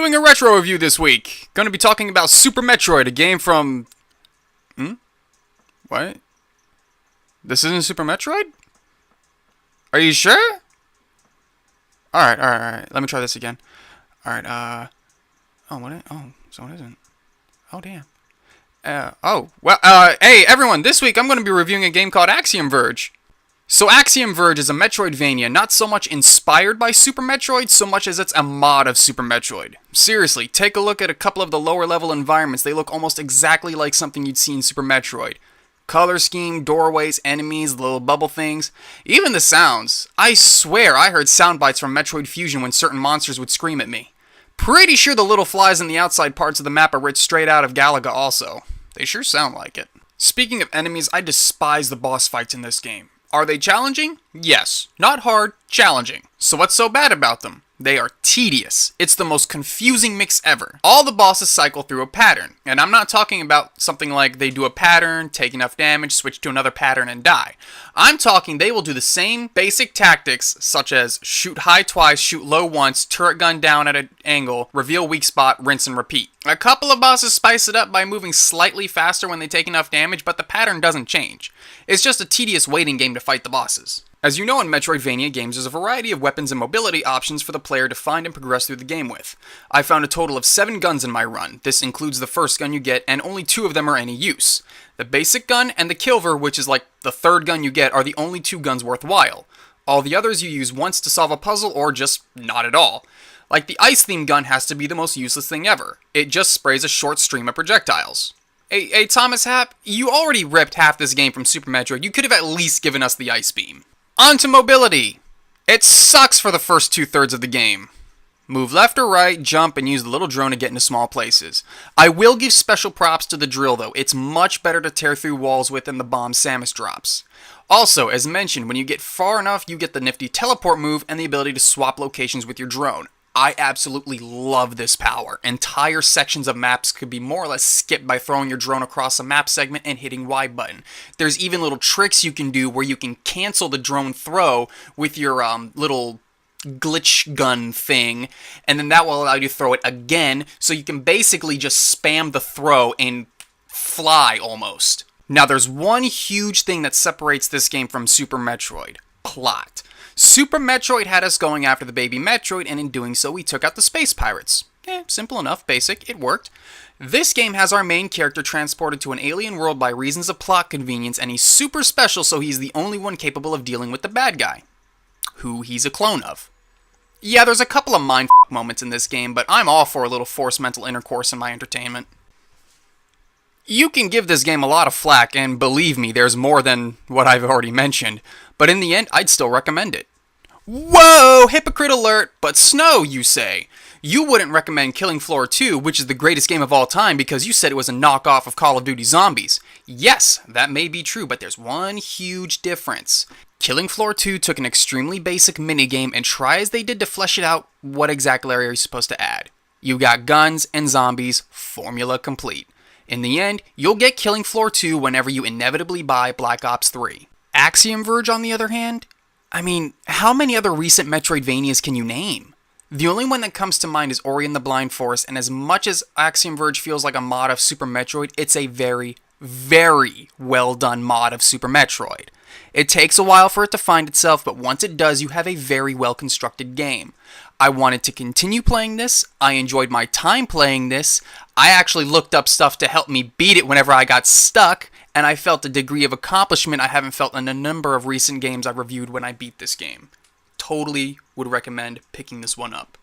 Doing a retro review this week. Going to be talking about Super Metroid, a game from... What? This isn't Super Metroid? Are you sure? Alright. Let me try this again. Alright, Oh, what? Oh, so it isn't. Oh, damn. Hey, everyone, this week I'm going to be reviewing a game called Axiom Verge. So Axiom Verge is a Metroidvania not so much inspired by Super Metroid so much as it's a mod of Super Metroid. Seriously, take a look at a couple of the lower level environments. They look almost exactly like something you'd see in Super Metroid. Color scheme, doorways, enemies, little bubble things. Even the sounds. I swear I heard sound bites from Metroid Fusion when certain monsters would scream at me. Pretty sure the little flies in the outside parts of the map are ripped straight out of Galaga also. They sure sound like it. Speaking of enemies, I despise the boss fights in this game. Are they challenging? Yes. Not hard, challenging. So what's so bad about them? They are tedious. It's the most confusing mix ever. All the bosses cycle through a pattern, and I'm not talking about something like they do a pattern, take enough damage, switch to another pattern, and die. I'm talking they will do the same basic tactics, such as shoot high twice, shoot low once, turret gun down at an angle, reveal weak spot, rinse and repeat. A couple of bosses spice it up by moving slightly faster when they take enough damage, but the pattern doesn't change. It's just a tedious waiting game to fight the bosses. As you know, in Metroidvania games, there's a variety of weapons and mobility options for the player to find and progress through the game with. I found a total of 7 guns in my run. This includes the first gun you get, and only 2 of them are any use. The basic gun and the Kilver, which is like the third gun you get, are the only 2 guns worthwhile. All the others you use once to solve a puzzle, or just not at all. Like the ice theme gun has to be the most useless thing ever. It just sprays a short stream of projectiles. Hey, Thomas Happ, you already ripped half this game from Super Metroid. You could have at least given us the ice beam. On to mobility. It sucks for the first 2/3 of the game. Move left or right, jump, and use the little drone to get into small places. I will give special props to the drill though. It's much better to tear through walls with than the bomb Samus drops. Also, as mentioned, when you get far enough, you get the nifty teleport move and the ability to swap locations with your drone. I absolutely love this power. Entire sections of maps could be more or less skipped by throwing your drone across a map segment and hitting Y button. There's even little tricks you can do where you can cancel the drone throw with your little glitch gun thing, and then that will allow you to throw it again, so you can basically just spam the throw and fly almost. Now there's one huge thing that separates this game from Super Metroid. Plot. Super Metroid had us going after the baby Metroid, and in doing so we took out the space pirates. Simple enough, basic, it worked. This game has our main character transported to an alien world by reasons of plot convenience, and he's super special, so he's the only one capable of dealing with the bad guy, who he's a clone of. Yeah, there's a couple of mindfuck moments in this game, but I'm all for a little forced mental intercourse in my entertainment. You can give this game a lot of flack, and believe me, there's more than what I've already mentioned, but in the end, I'd still recommend it. Whoa, hypocrite alert, but Snow, you say. You wouldn't recommend Killing Floor 2, which is the greatest game of all time, because you said it was a knockoff of Call of Duty Zombies. Yes, that may be true, but there's one huge difference. Killing Floor 2 took an extremely basic minigame and try as they did to flesh it out, what exactly are you supposed to add? You got guns and zombies, formula complete. In the end, you'll get Killing Floor 2 whenever you inevitably buy Black Ops 3. Axiom Verge, on the other hand? I mean, how many other recent Metroidvanias can you name? The only one that comes to mind is Ori and the Blind Forest, and as much as Axiom Verge feels like a mod of Super Metroid, it's a very, very well done mod of Super Metroid. It takes a while for it to find itself, but once it does, you have a very well constructed game. I wanted to continue playing this, I enjoyed my time playing this, I actually looked up stuff to help me beat it whenever I got stuck, and I felt a degree of accomplishment I haven't felt in a number of recent games I've reviewed when I beat this game. Totally would recommend picking this one up.